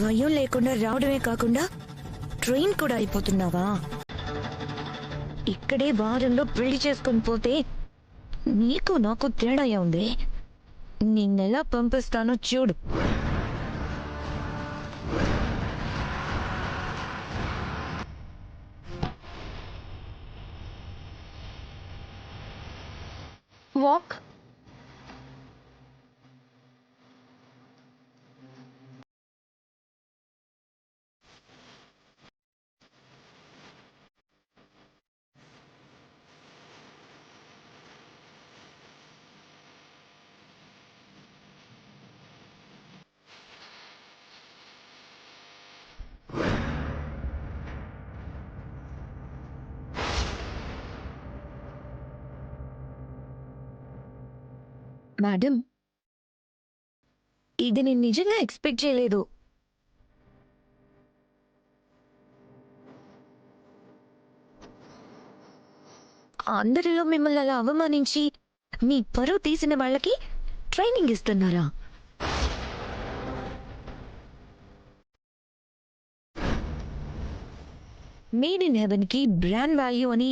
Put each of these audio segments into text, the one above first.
భయం లేకుండా రావడమే కాకుండా ట్రైన్ కూడా అయిపోతున్నావా? ఇక్కడే వారంలో పెళ్లి చేసుకొని పోతే నీకు నాకు తేడా ఉంది. నిన్నెలా పంపిస్తానో చూడు. వాక్. మేడం, ఇది నేను నిజంగా ఎక్స్పెక్ట్ చేయలేదు. అందరిలో మిమ్మల్ని అలా అవమానించి మీ పరువు తీసిన వాళ్ళకి ట్రైనింగ్ ఇస్తున్నారా? మేడ్ ఇన్ హెవెన్ కి బ్రాండ్ వాల్యూ అని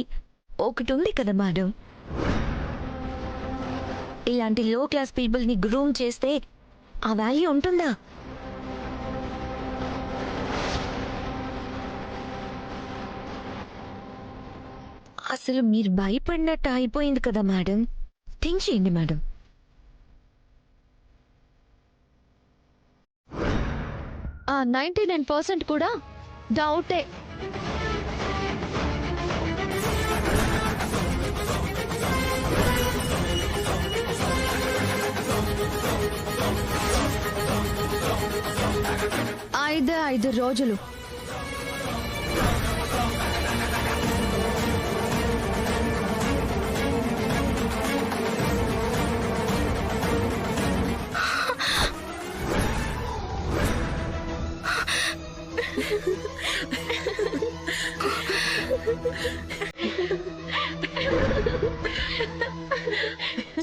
ఒకటి ఉంది కదా మేడం. ఇలాంటి లో క్లాస్ పీపుల్ ని గ్రూమ్ చేస్తే ఆ వాల్యూ ఉంటుందా? అసలు మీరు భయపడినట్టు అయిపోయింది కదా మేడం. థింక్ చేయండి మేడం. 99% కూడా డౌటే. ఐదు రోజులు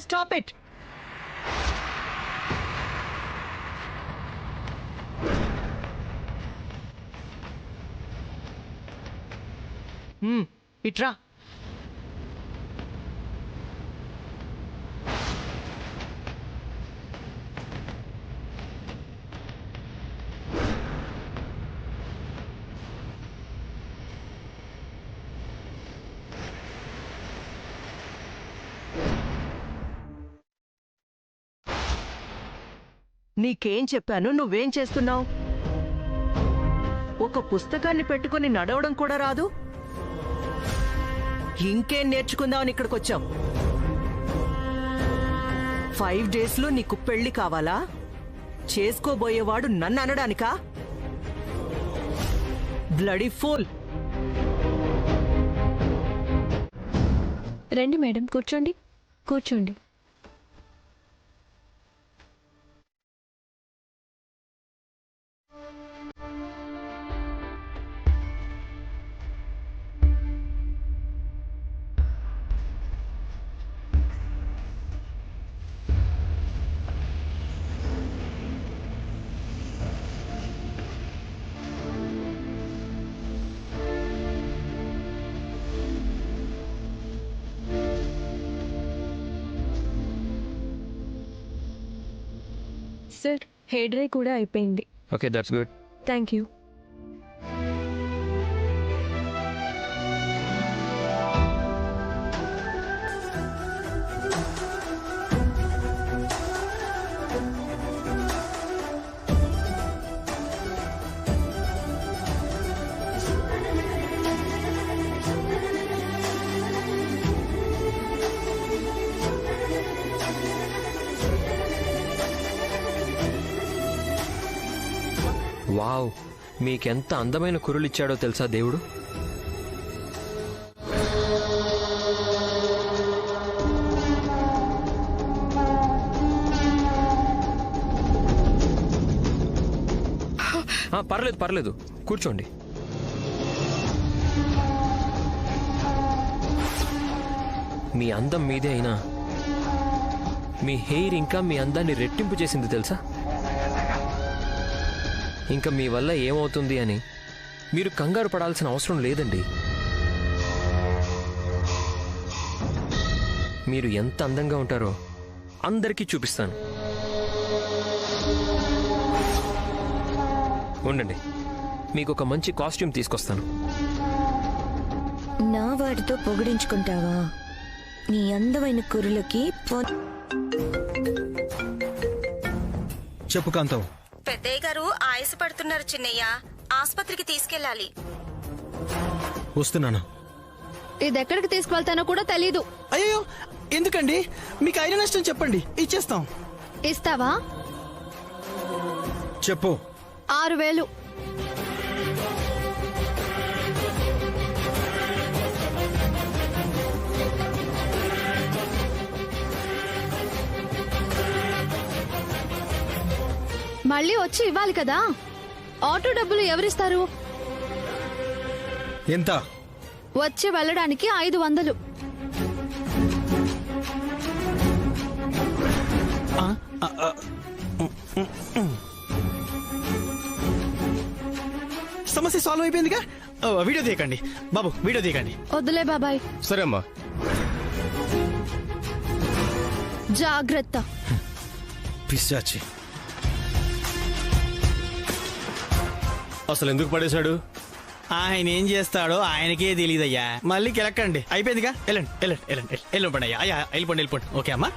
Stop it. ఇట్రా. నీకేం చెప్పాను? నువ్వేం చేస్తున్నావు? ఒక పుస్తకాన్ని పెట్టుకుని నడవడం కూడా రాదు. ఇంకేం నేర్చుకుందామని ఇక్కడికి వచ్చావు? 5 డేస్లో నీకు పెళ్లి కావాలా? చేసుకోబోయేవాడు నన్ను అనడానికా? Bloody fool. రండి మేడం, కూర్చోండి కూర్చోండి. సార్, హెయిర్ డ్రై కూడా అయిపోయింది. Okay, that's good. Thank you. Wow, మీకెంత అందమైన కురులు ఇచ్చాడో తెలుసా దేవుడు. పర్లేదు పర్లేదు, కూర్చోండి. మీ అందం మీదే అయినా మీ హెయిర్ ఇంకా మీ అందాన్ని రెట్టింపు చేసింది తెలుసా. ఇంకా మీ వల్ల ఏమవుతుంది అని మీరు కంగారు పడాల్సిన అవసరం లేదండి. మీరు ఎంత అందంగా ఉంటారో అందరికీ చూపిస్తాను. ఉండండి, మీకు ఒక మంచి కాస్ట్యూమ్ తీసుకొస్తాను. నా వాడితో పొగిడించుకుంటావా? నీ అందమైన కురులకి చెప్పు కాంతం. పెద్దయ్య గారు ఆయాసపడుతున్నారు చిన్నయ్య, ఆస్పత్రికి తీసుకెళ్ళాలి. వస్తున్నాను. ఇదెక్కడికి తీసుకువెళ్తానో కూడా తెలీదు. అయ్యో ఎందుకండి? మీకు అయిన నష్టం చెప్పండి, ఇచ్చేస్తాం. ఇస్తావా? చెప్పు. 6000. మళ్ళీ వచ్చి ఇవ్వాలి కదా. ఆటో డబ్బులు ఎవరిస్తారు? ఎంత? వచ్చి వెళ్ళడానికి 500. సమస్య సాల్వ్ అయిపోయిందిగా. వీడియో తీయకండి బాబు, వీడియో తీయకండి. వద్దులే బాబాయ్. సరే అమ్మా. జాగ్రత్త. పిశాచి అసలు ఎందుకు పడేశాడు? ఆయన ఏం చేస్తాడో ఆయనకే తెలియదయ్యా. మళ్ళీ కెలక్కండి. అయిపోయిందిగా, వెళ్ళండి వెళ్ళండి వెళ్ళండి వెళ్ళిపోండి అయ్యా. అయ్యా వెళ్ళిపోండి వెళ్ళిపోండి. ఓకే అమ్మా.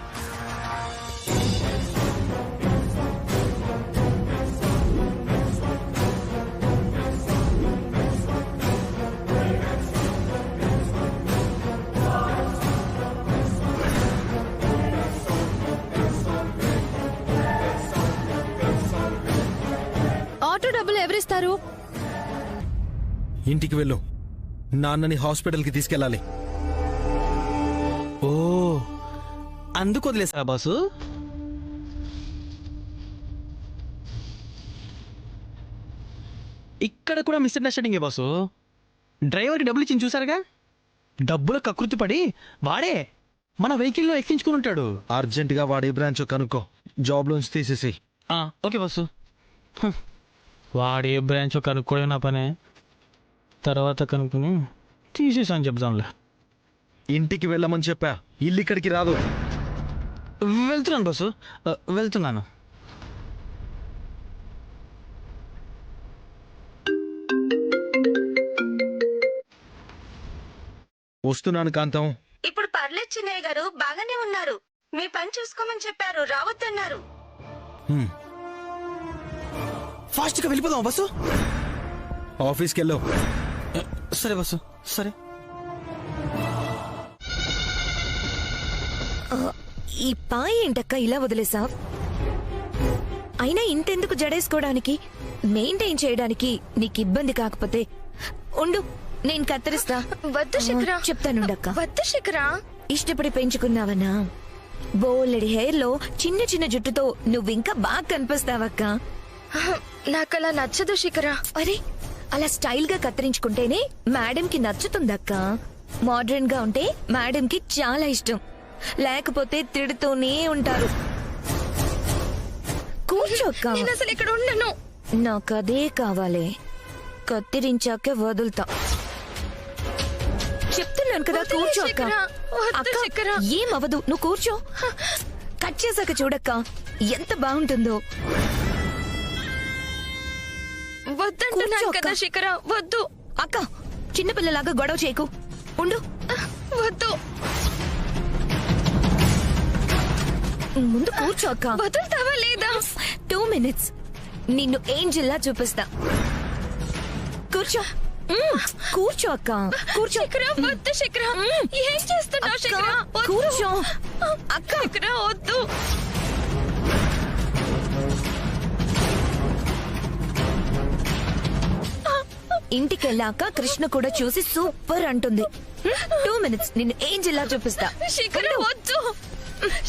ఆటో డబ్బులు ఎవరిస్తారు? ఇంటికి వెళ్ళు. నాన్నని హాస్పిటల్కి తీసుకెళ్ళాలి. ఓ అందుకు వదిలేసా బాసు? ఇక్కడ కూడా మిస్అండర్స్టాండింగ్ బాసు. డ్రైవర్కి డబ్బులు ఇచ్చి చూసారుగా. డబ్బుల కకృతి పడి వాడే మన వెహికల్లో ఎక్కించుకుని ఉంటాడు. అర్జెంటుగా వాడే బ్రాంచ్ కనుక్కో, జాబ్ లోంచి తీసేసి. Okay boss. వాడే బ్రాంచ్ కనుక్కోవడం నా పనే. తర్వాత కనుక్కుని తీసేసాను చెప్దాంలే. ఇంటికి వెళ్ళమని చెప్పా, ఇల్లు ఇక్కడికి రాదు. వెళ్తున్నాను బాసు, వెళ్తున్నాను. వస్తున్నాను కాంతం. ఇప్పుడు పర్లేదు చిన్నయ్య గారు, బాగానే ఉన్నారు. మీ పని చూసుకోమని చెప్పారు, రావద్దన్నారు. ఫాస్ట్గా వెళ్ళిపోదాం బస్సు. ఆఫీస్కి వెళ్ళు. సరే బస్సు, సరే. ఈ పాయ ఏంటక్క ఇలా వదిలేసా? అయినా ఇంతెందుకు జడేసుకోవడానికి, మెయింటైన్ చేయడానికి నీకు ఇబ్బంది కాకపోతే ఉండు, నేను కత్తిరిస్తా. వద్దు శిఖరా. చెప్తానుండక్క. వద్దు శిఖరా. ఇష్టపడి పెంచుకున్నావనా? బోలెడి హెయిర్ లో చిన్న చిన్న జుట్టుతో నువ్వింకా బాగా కనిపిస్తావక్క. నాకలా నచ్చదు శిఖరా. అరే, అలా స్టైల్ గా కత్తిరించుకుంటేనే మేడం కి నచ్చుతుందక్క. మోడర్న్ గా ఉంటే మేడం కి చాలా ఇష్టం, లేకపోతే తిడుతూనే ఉంటారు. కూర్చోక్క. నేను అసలు ఇక్కడ ఉండను. నాకు అదే కావాలి. కత్తిరించాకే వదులుతా. చెప్తున్నాను కదా, కూర్చో అక్క. అక్క ఏం అవదు, నువ్వు కూర్చో. కట్ చేశాక చూడక్క ఎంత బాగుంటుందో. వద్దంటున్నాను కదా శిఖరా, వద్దు. అక్క, చిన్నపిల్లలాగా గొడవ చేయకు, ఉండు. వద్దు. ముందు కూర్చో అక్క. వదులుతావా లేదా? 2 minutes నిన్ను ఏంజిల్లా చూపిస్తా. కూర్చో. కూర్చో అక్క, కూర్చో. శిఖరా వద్దు. శిఖరా ఏం చేస్తున్నావు? శిఖరా కూర్చో అక్క. శిఖరా వద్దు. ఇంటికెళ్ళాక కృష్ణ కూడా చూసి సూపర్ అంటుంది. 2 minutes నిన్ను ఏంజిల్లా చూపిస్తా. శిఖరా వద్దు.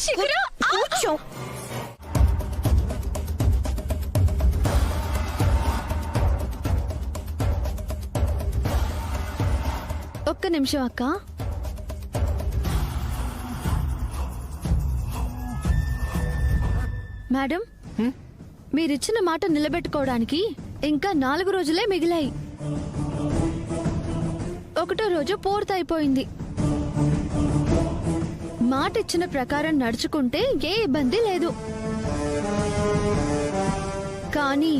శిఖరా కూర్చో. ఒక్క నిమిషం అక్క. మేడం, మీరిచ్చిన మాట నిలబెట్టుకోవడానికి ఇంకా 4 రోజులే మిగిలాయి. ఒకటో రోజు పూర్తయిపోయింది. మాట ఇచ్చిన ప్రకారం నడుచుకుంటే ఏ ఇబ్బంది లేదు. కానీ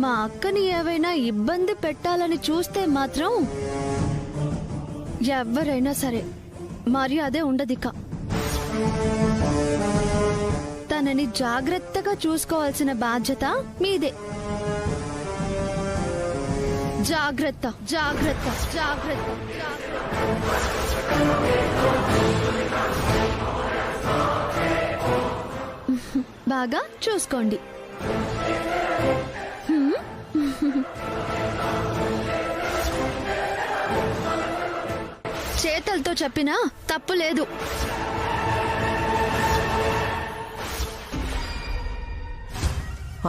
మా అక్కని ఏవైనా ఇబ్బంది పెట్టాలని చూస్తే మాత్రం ఎవరైనా సరే మర్యాదే ఉండదిక. తనని జాగ్రత్తగా చూసుకోవాల్సిన బాధ్యత మీదే. జాగ్రత్త జాగ్రత్త జాగ్రత్త. బాగా చూసుకోండి. చేతలతో చెప్పినా తప్పు లేదు.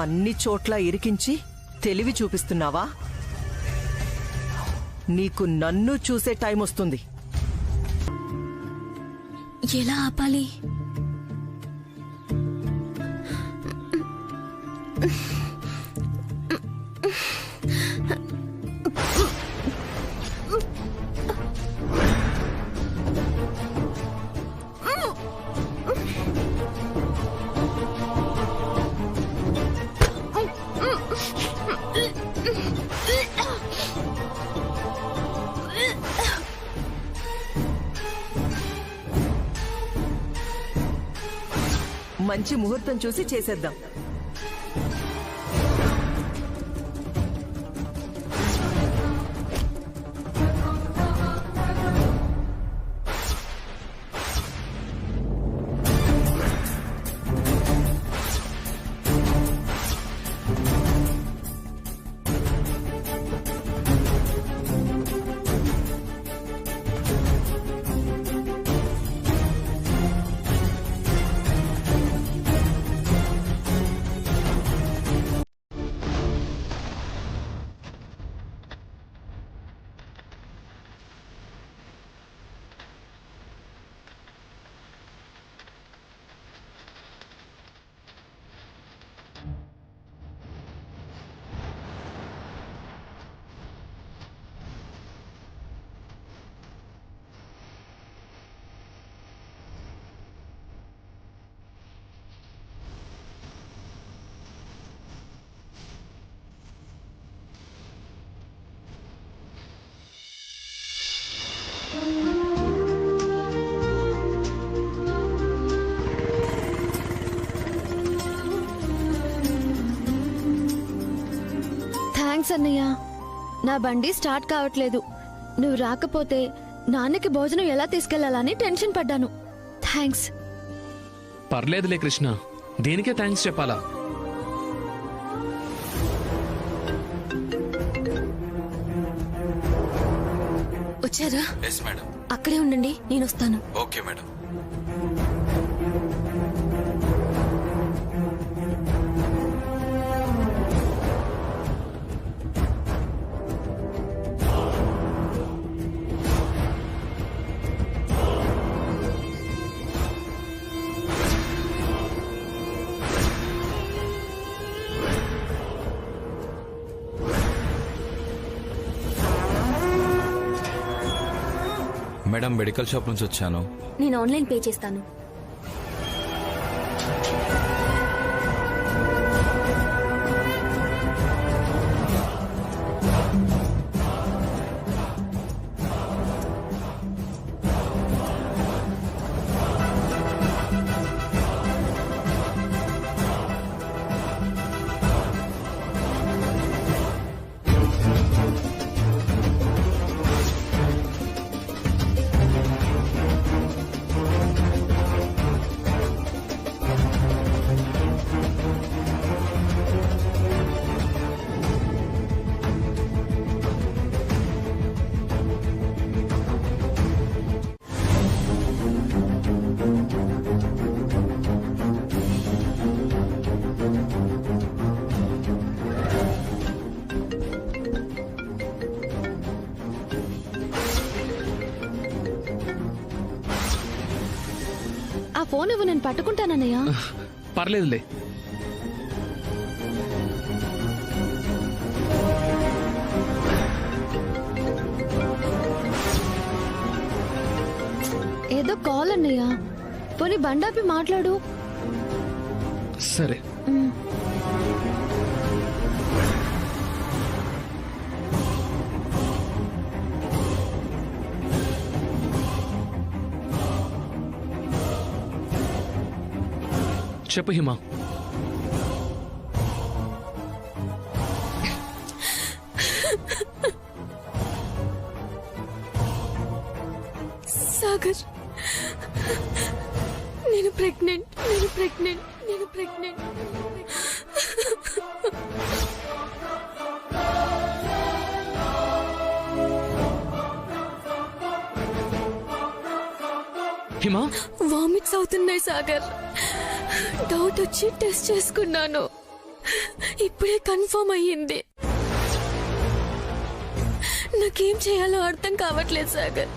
అన్ని చోట్ల ఇరికించి తెలివి చూపిస్తున్నావా? నీకు నన్ను చూసే టైం వస్తుంది. ఎలా ఆపాలి? మంచి ముహూర్తం చూసి చేసేద్దాం. థ్యాంక్స్ అన్నయ్య. నా బండి స్టార్ట్ కావట్లేదు. నువ్వు రాకపోతే నాన్నకి భోజనం ఎలా తీసుకెళ్లాలని టెన్షన్ పడ్డాను. థ్యాంక్స్. పర్లేదులే కృష్ణ, దేనికే థ్యాంక్స్ చెప్పాలా? వచ్చారా? Yes madam. అక్కడే ఉండండి, నేను వస్తాను. Okay madam. Madam, medical shop నుంచి వచ్చాను. నేను ఆన్లైన్ పే చేస్తాను. ఆ ఫోన్ ఇవ్వు, నేను పట్టుకుంటానన్నయ్య. పర్లేదులే. ఏదో కాల్ అన్నయ్య. పోనీ బండాపి మాట్లాడు. సరే. చెప్పు హిమా. సాగర్, నేను ప్రెగ్నెంట్. హిమా, వామిట్స్ అవుతున్నాయి సాగర్. డౌట్ వచ్చి టెస్ట్ చేసుకున్నాను. ఇప్పుడే కన్ఫర్మ్ అయ్యింది. నాకేం చేయాలో అర్థం కావట్లేదు సాగర్.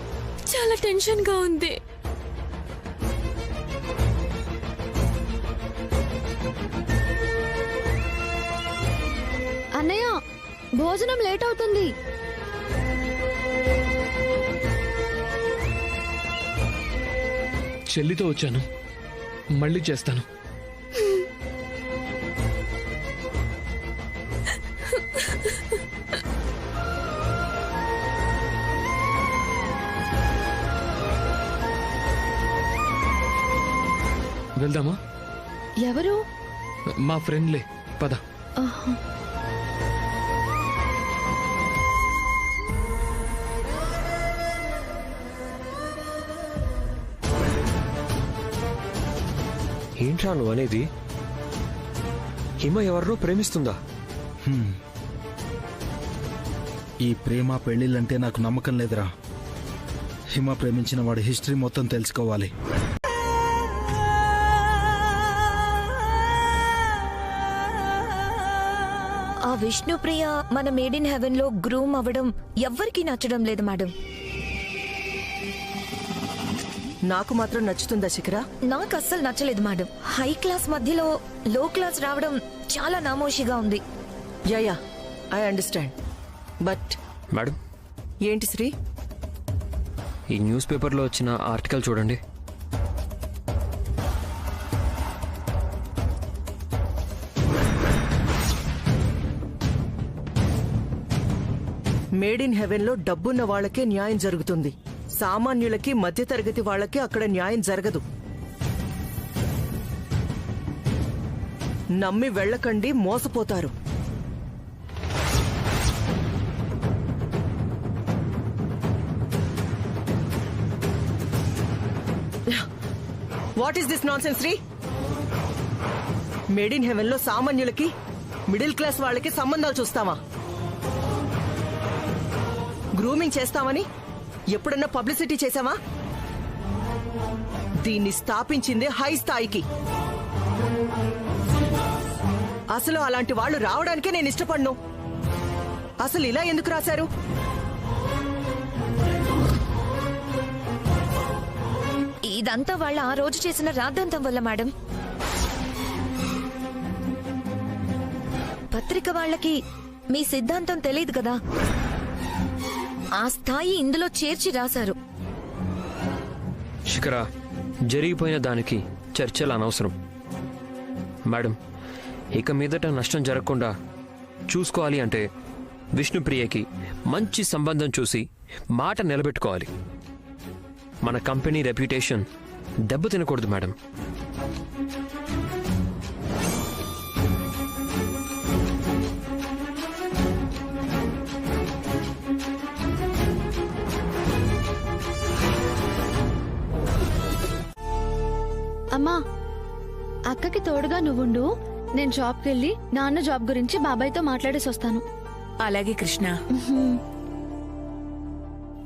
చాలా టెన్షన్ గా ఉంది. అన్నయ్య, భోజనం లేట్ అవుతుంది. చెల్లితో వచ్చాను, మళ్ళీ చేస్తాను. వెళ్దామా? ఎవరు? మా ఫ్రెండ్లే, పద. ఏంట్రా నువ్వు అనేది? హిమ ఎవరినో ప్రేమిస్తుందా? ఈ ప్రేమ పెళ్లిళ్ళంటే నాకు నమ్మకం లేదురా. హిమ ప్రేమించిన వాడి హిస్టరీ మొత్తం తెలుసుకోవాలి. ఆ విష్ణుప్రియ మన మేడ్ ఇన్ హెవెన్ లో గ్రూమ్ అవ్వడం ఎవ్వరికీ నచ్చడం లేదు మేడం. నాకు మాత్రం నచ్చుతుందా శిఖరా? నాకు అస్సలు నచ్చలేదు మేడం. హై క్లాస్ మధ్యలో లో క్లాస్ రావడం చాలా నామోషిగా ఉంది. Yeah I understand. But madam, ఏంటి శ్రీ? ఈ న్యూస్ పేపర్లో వచ్చిన ఆర్టికల్ చూడండి. మేడ్ ఇన్ హెవెన్ లో డబ్బున్న వాళ్ళకే న్యాయం జరుగుతుంది. సామాన్యులకి, మధ్యతరగతి వాళ్ళకి అక్కడ న్యాయం జరగదు. నమ్మి వెళ్ళకండి, మోసపోతారు. What is this nonsense Sri? Made in heaven లో సామాన్యులకి, మిడిల్ క్లాస్ వాళ్ళకి సంబంధాలు చూస్తావా? గ్రూమింగ్ చేస్తామని ఎప్పుడన్నా పబ్లిసిటీ చేశావా? దీన్ని స్థాపించింది హై స్థాయికి. అసలు అలాంటి వాళ్ళు రావడానికే నేను ఇష్టపడను. అసలు ఇలా ఎందుకు రాశారు? ఇదంతా వాళ్ళ ఆ రోజు చేసిన రాద్ధాంతం వల్ల మేడం. పత్రిక వాళ్ళకి మీ సిద్ధాంతం తెలియదు కదా, ఆ స్థాయి ఇందులో చేర్చి రాశారు. శిఖరా, జరిగిపోయిన దానికి చర్చలు అనవసరం. మేడం, ఇక మీదట నష్టం జరగకుండా చూసుకోవాలి అంటే విష్ణుప్రియకి మంచి సంబంధం చూసి మాట నిలబెట్టుకోవాలి. మన కంపెనీ రెప్యుటేషన్ దెబ్బతినకూడదు మేడం. అమ్మా, అక్కకి తోడుగా నువ్వుండు. నేను జాబ్కి వెళ్ళి నాన్న జాబ్ గురించి బాబాయ్తో మాట్లాడేసి వస్తాను. అలాగే కృష్ణ.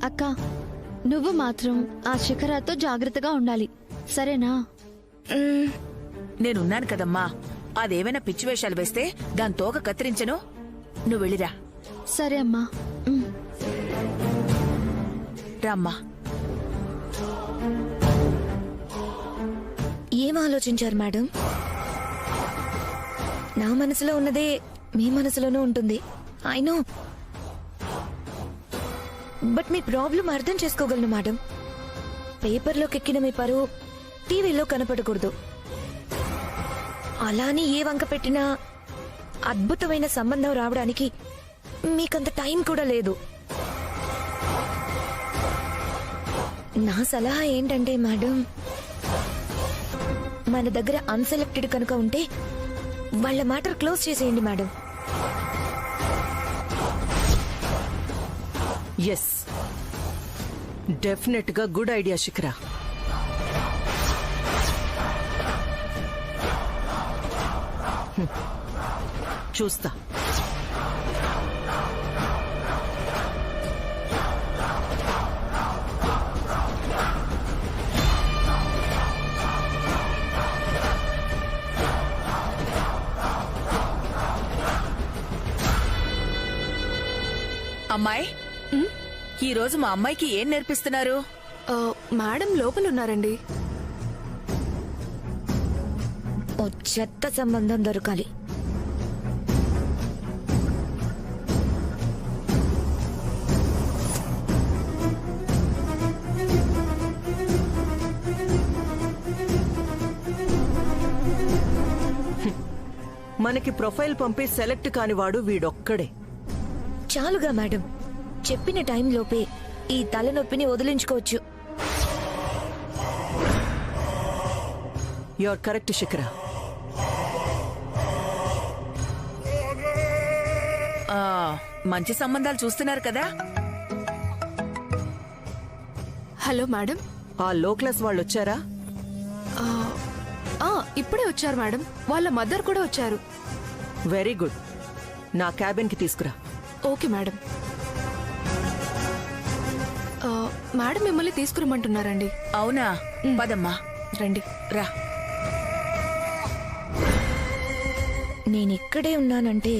అక్క, నువ్వు మాత్రం ఆ శిఖరాతో జాగ్రత్తగా ఉండాలి, సరేనా? నేనున్నాను కదమ్మా. అదేమైనా పిచ్చి వేషాలు వేస్తే దాని తోక కత్తిరించను. నువ్వు వెళ్ళిరా. సరే అమ్మా. రామ్మా. ఏం ఆలోచించారు మేడం? నా మనసులో ఉన్నదే మీ మనసులోనూ ఉంటుంది. I know, but me problem అర్థం చేసుకోగలను మేడం. పేపర్లోకి ఎక్కిన మీ పరువు టీవీలో కనపడకూడదు. అలానే ఏ వంక పెట్టినా అద్భుతమైన సంబంధం రావడానికి మీకంత టైం కూడా లేదు. నా సలహా ఏంటంటే మేడం, మన దగ్గర అన్సెలెక్టెడ్ కనుక ఉంటే వాళ్ళ మ్యాటర్ క్లోజ్ చేసేయండి మేడం. ఎస్, డెఫినెట్ గా గుడ్ ఐడియా శిఖర. చూస్తా. అమ్మాయి, ఈ రోజు మా అమ్మాయికి ఏం నేర్పిస్తున్నారు? మేడం లోపల ఉన్నారండి. ఓ చెత్త సంబంధం దొరకాలి. మనకి ప్రొఫైల్ పంపి సెలెక్ట్ కానివాడు వీడొక్కడే. చాలుగా మేడం, చెప్పిన టైంలోపే ఈ తలనొప్పిని వదిలించుకోవచ్చు. యు ఆర్ కరెక్ట్ శిఖర. మంచి సంబంధాలు చూస్తున్నారు కదా? Hello madam. ఆ లో క్లాస్ వాళ్ళు వచ్చారా? ఇప్పుడే వచ్చారు మేడం. వాళ్ళ మదర్ కూడా వచ్చారు. Very good. నా క్యాబిన్ కి తీసుకురా. Okay madam. మేడం మిమ్మల్ని తీసుకురమ్మంటున్నారండి. అవునా? పదమ్మా, రండి. రా. నేనిక్కడే ఉన్నానంటే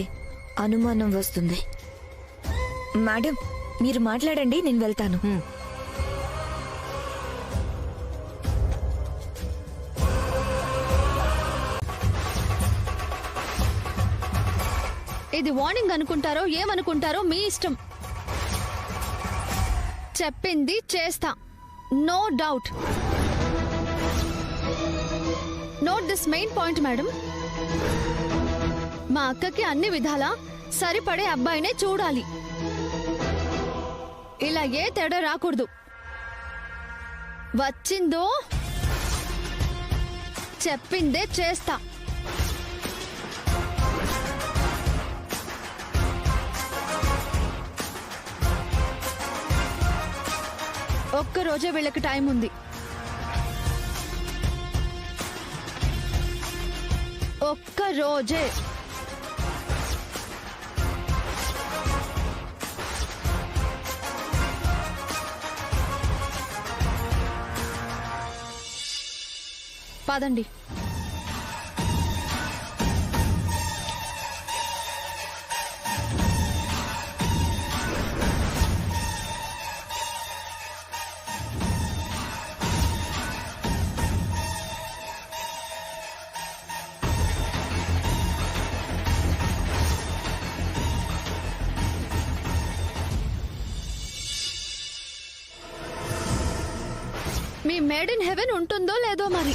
అనుమానం వస్తుంది. మేడం, మీరు మాట్లాడండి, నేను వెళ్తాను. ఇది వార్నింగ్ అనుకుంటారో ఏమనుకుంటారో మీ ఇష్టం. చెప్పింది చేస్తా, no doubt. Note this main point madam. మా అక్కకి అన్ని విధాలా సరిపడే అబ్బాయినే చూడాలి. ఇలా ఏ తేడా రాకూడదు. వచ్చిందో చెప్పిందే చేస్తా. ఒక్కరోజే వీళ్ళకి టైం ఉంది. ఒక్కరోజే. పదండి. మీ మేడ్ ఇన్ హెవెన్ ఉంటుందో లేదో మరి.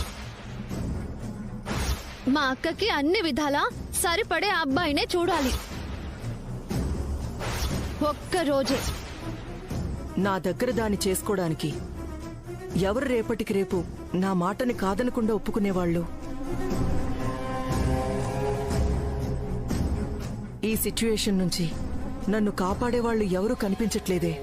మా అక్కకి అన్ని విధాలా సరిపడే అబ్బాయినే చూడాలి. ఒక్కరోజే. నా దగ్గర దాన్ని చేసుకోవడానికి ఎవరు రేపటికి రేపు నా మాటని కాదనకుండా ఒప్పుకునేవాళ్ళు? ఈ సిచ్యుయేషన్ నుంచి నన్ను కాపాడేవాళ్లు ఎవరూ కనిపించట్లేదే.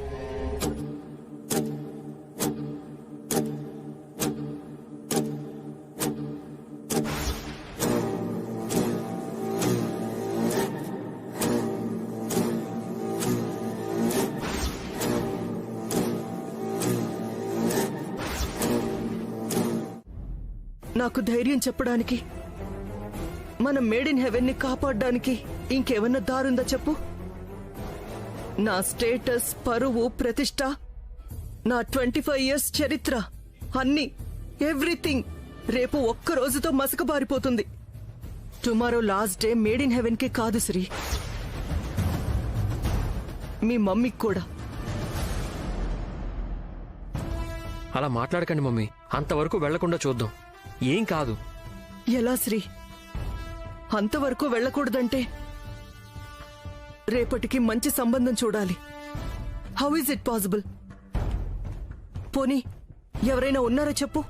నాకు ధైర్యం చెప్పడానికి, మన మేడ్ ఇన్ హెవెన్ ని కాపాడడానికి ఇంకేమన్నా దారుందా చెప్పు? నా స్టేటస్, పరువు, ప్రతిష్ట, నా 25 years చరిత్ర, అన్ని, ఎవ్రీథింగ్ రేపు ఒక్క రోజుతో మసకబారిపోతుంది. Tomorrow last day made in heaven కి కాదు శ్రీ, మీ మమ్మీకి కూడా. అలా మాట్లాడకండి మమ్మీ. అంతవరకు వెళ్లకుండా చూద్దాం. ఏం కాదు. ఎలా శ్రీ? అంతవరకు వెళ్ళకూడదంటే రేపటికి మంచి సంబంధం చూడాలి. How is it possible? పోనీ ఎవరైనా ఉన్నారో చెప్పు.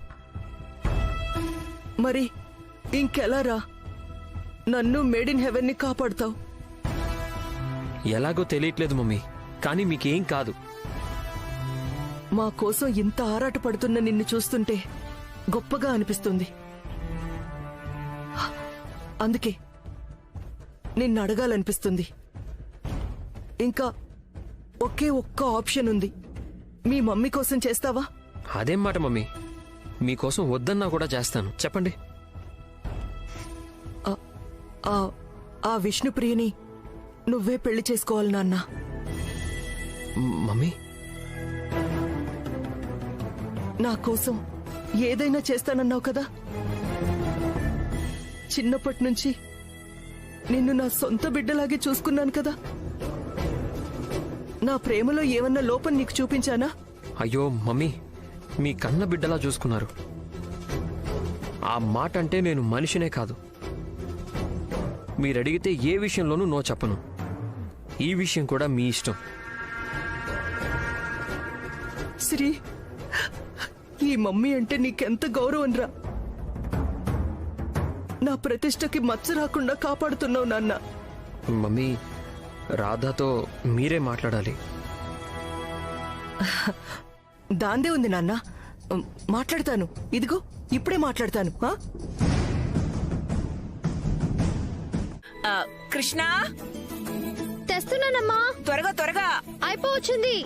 మరి ఇంకెలా రా నన్ను మేడ్ ఇన్ హెవెన్ ని కాపాడుతావు? ఎలాగో తెలియట్లేదు మమ్మీ, కానీ మీకేం కాదు. మా కోసం ఇంత ఆరాటపడుతున్న నిన్ను చూస్తుంటే గొప్పగా అనిపిస్తుంది. అందుకే నిన్ను అడగాలనిపిస్తుంది. ఇంకా ఒకే ఒక్క ఆప్షన్ ఉంది. మీ మమ్మీ కోసం చేస్తావా? అదేం మాట మమ్మీ, మీకోసం వద్దన్నా కూడా చేస్తాను. చెప్పండి. ఆ విష్ణుప్రియని నువ్వే పెళ్లి చేసుకోవాలి నాన్న. మమ్మీ, నా కోసం ఏదైనా చేస్తానన్నావు కదా. చిన్నప్పటి నుంచి నిన్ను నా సొంత బిడ్డలాగే చూసుకున్నాను కదా. నా ప్రేమలో ఏమన్నా లోపం నీకు చూపించానా? అయ్యో మమ్మీ, మీ కన్న బిడ్డలా చూసుకున్నారు. ఆ మాట అంటే నేను మనిషినే కాదు. మీరడిగితే ఏ విషయంలోనూ నో చెప్పను. ఈ విషయం కూడా మీ ఇష్టం. శ్రీ, ఈ మమ్మీ అంటే నీకెంత గౌరవం రా. నా ప్రతిష్టకి మచ్చ రాకుండా కాపాడుతున్నావు నాన్న. మమ్మీ, రాధాతో మీరే మాట్లాడాలి. దాందే ఉంది నాన్న. మాట్లాడతాను. ఇదిగో ఇప్పుడే మాట్లాడతాను. కృష్ణ, తెస్తున్నానమ్మా. త్వరగా త్వరగా. అయిపోవచ్చింది.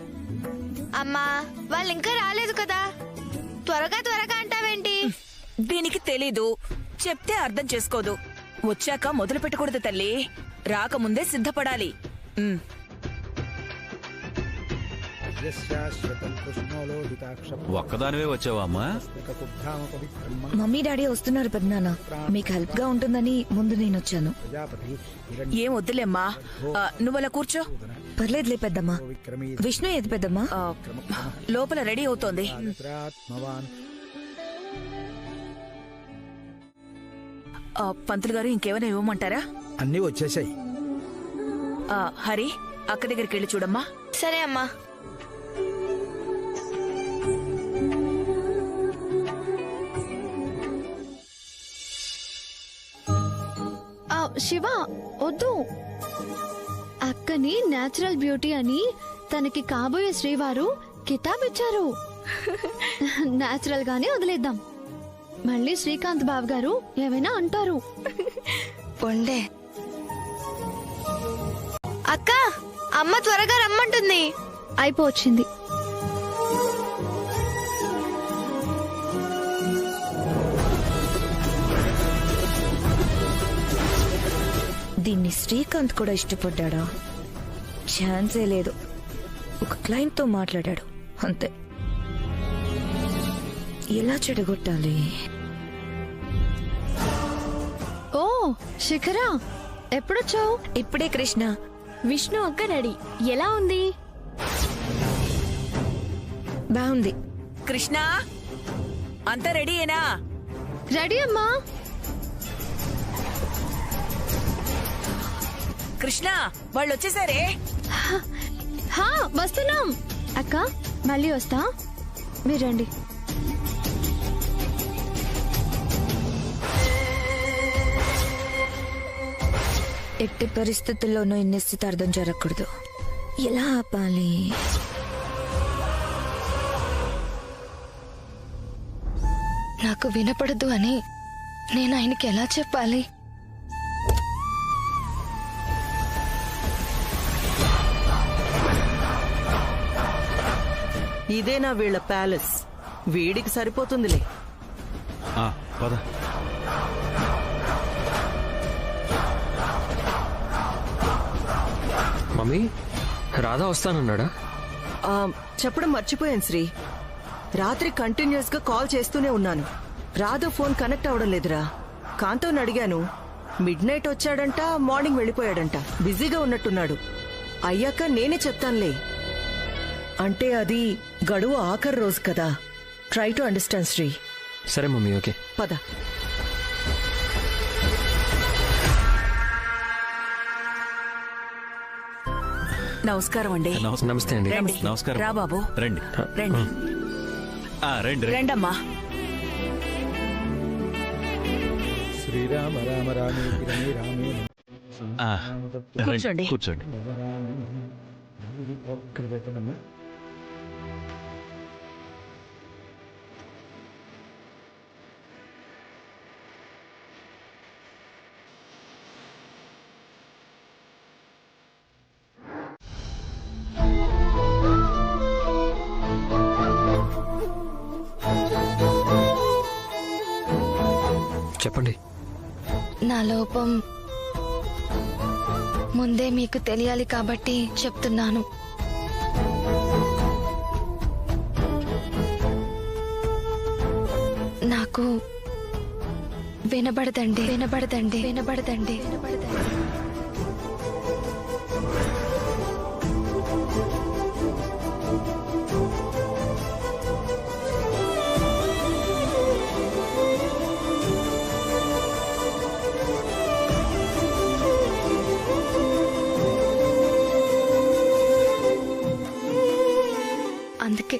అమ్మా, వాళ్ళు ఇంకా రాలేదు కదా. త్వరగా త్వరగా అంటావేంటి? దీనికి తెలీదు, చెప్తే అర్థం చేసుకోదు. వచ్చాక మొదలు పెట్టకూడదు తల్లి, రాకముందే సిద్ధపడాలి. ఒక్కదానివే వచ్చావా అమ్మా? మమ్మీ డాడీ వస్తున్నారు పెద్దనాన్న. మీకు హెల్ప్ గా ఉంటుందని ముందు నేను వచ్చాను. ఏం వద్దులేమ్మా, నువ్వలా కూర్చో. పర్లేదులే పెద్దమ్మా. విష్ణు ఏది పెద్దమ్మా? లోపల రెడీ అవుతోంది. పంతులు గారు ఇంకేమైనా ఇవ్వమంటారా? అన్నీ వచ్చేసాయి. హరి, అక్క దగ్గరికి వెళ్ళి చూడమ్మా. సరే అమ్మా. శివ వద్దు. అక్కని నేచురల్ బ్యూటీ అని తనకి కాబోయే శ్రీవారు కితాబ్ ఇచ్చారు. నేచురల్ గానే వదిలేద్దాం. మళ్ళీ శ్రీకాంత్ బాబు గారు ఏమైనా అంటారు. ఉండే అక్క, అమ్మ త్వరగా రమ్మంటుంది. అయిపోవచ్చింది. దీన్ని శ్రీకాంత్ కూడా ఇష్టపడ్డా? ఛాన్సే లేదు. ఒక క్లయింట్ తో మాట్లాడాడు అంతే. ఎలా చెడగొట్టాలి? ఓ శిఖరా, ఎప్పుడొచ్చావు? ఇప్పుడే కృష్ణ. విష్ణు అక్క రెడీ. ఎలా ఉంది? బాగుంది. కృష్ణ, అంతా రెడీయేనా? రెడీ అమ్మా. కృష్ణ, వాళ్ళు వచ్చేసారే. హా, వస్తున్నాం. అక్క మళ్ళీ వస్తా, మీరు రండి. ఎట్టి పరిస్థితుల్లోనూ ఈ నిశ్చితార్థం జరగకూడదు. ఎలా ఆపాలి? నాకు వినపడదు అని నేను ఆయనకి ఎలా చెప్పాలి? ఇదేనా వీళ్ళ ప్యాలెస్? వీడికి సరిపోతుందిలే. పద. మమ్మీ, రాధా వస్తానన్నాడా? చెప్పడం మర్చిపోయాను శ్రీ. రాత్రి కంటిన్యూస్ గా కాల్ చేస్తూనే ఉన్నాను. రాధా ఫోన్ కనెక్ట్ అవడం లేదురా. కాంతోని అడిగాను. మిడ్ నైట్ వచ్చాడంట, మార్నింగ్ వెళ్ళిపోయాడంట. బిజీగా ఉన్నట్టున్నాడు. అయ్యాక నేనే చెప్తానులే. అంటే అది గడువు ఆఖరి రోజు కదా. Try to understand Sri. సరే మమ్మీ, ఓకే. పద. నమస్కారం అండి. నమస్తే అండి. రండి. నమస్కారం. రా బాబు, రండి. రండి. రండి. రండమ్మా. శ్రీరామ రామ రామే రామే రామే. కూర్చోండి. కూర్చోండి. చెప్పండి. నా లోపం ముందే మీకు తెలియాలి కాబట్టి చెప్తున్నాను. నాకు వినబడదండి, వినబడదండి, వినబడదండి, వినబడదండి. అందుకే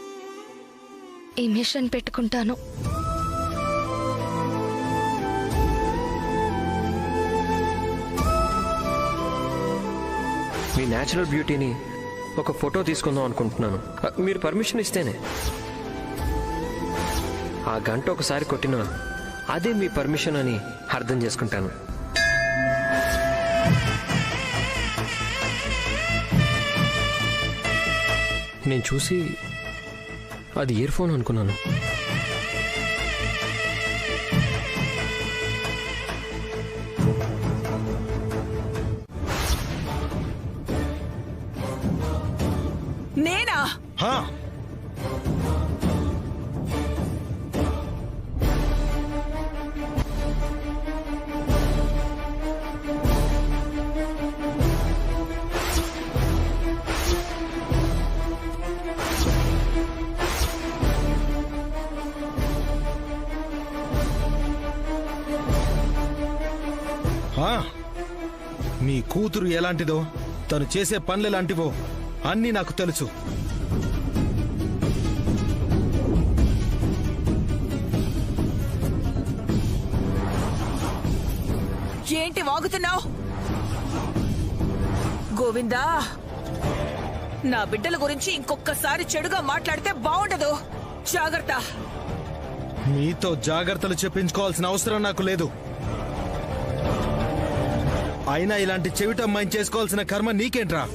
ఈ మిషన్ పెట్టుకుంటాను. మీ న్యాచురల్ బ్యూటీని ఒక ఫోటో తీసుకుందాం అనుకుంటున్నాను. మీరు పర్మిషన్ ఇస్తేనే. ఆ గంట ఒకసారి కొట్టినా అదే మీ పర్మిషన్ అని అర్థం చేసుకుంటాను. నేను చూసి అది ఇయర్ ఫోన్ అనుకున్నాను. నేనా? మీ కూతురు ఎలాంటిదో, తను చేసే పనులు ఎలాంటివో అన్నీ నాకు తెలుసు. ఏంటి వాగుతున్నావు? గోవిందా, నా బిడ్డల గురించి ఇంకొకసారి చెడుగా మాట్లాడితే బాగుండదు. జాగ్రత్త. మీతో జాగ్రత్తలు చెప్పించుకోవాల్సిన అవసరం నాకు లేదు. అయినా ఇలాంటి చెవిటమ్మాయిని చేసుకోవాల్సిన కర్మ నీకేంట్రా?